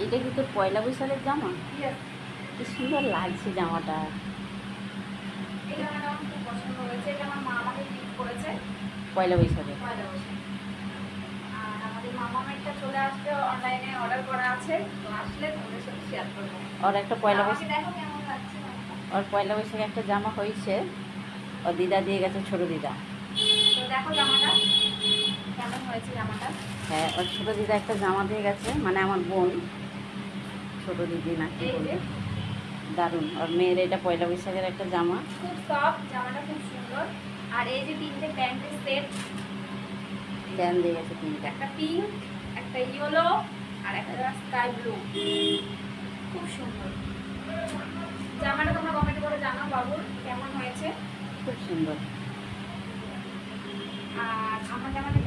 এটা কি তোর পয়লা বৈশাখের জামা? Yes, কি সুন্দর লাগছে জামাটা। এই জামাটা আমার খুব পছন্দ হয়েছে। এটা আমার মা আমাকে গিফট করেছে পয়লা বৈশাখে পয়লা বৈশাখে। আর আমাদের মামামেরটা চলে আসবে, অনলাইনে অর্ডার করা আছে, তো আসলে তোমাদের সাথে শেয়ার করবো। ওর একটা পয়লা আমাকে বৈশাখ দেখো কেমন লাগছে জামাটা। ওর পয়লা বৈশাখে একটা জামা হয়েছে, ওর দিদা দিয়ে গেছে, ছোট দিদা। তো দেখো জামাটা কেমন হয়েছে জামাটা। হ্যাঁ, ওর ছোট দিদা একটা জামা দিয়ে গেছে, মানে আমার বোন, ছোট দিদি না কি এই যে বলবো। দারুণ, ওর মেয়ের এটা পয়লা বৈশাখের একটা জামা। খুব সফট, জামাটা খুব সুন্দর। আর এই যে তিনটে প্যান্টের সেট, প্যান দিয়ে গেছে তিনটা। একটা পিঙ্ক, একটা ইয়েলো আর একটা স্কাই ব্লু, খুব সুন্দর। জামাটা তোমরা কমেন্ট করে জানাও বাবুর কেমন হয়েছে। খুব সুন্দর। আর আমার জামাটা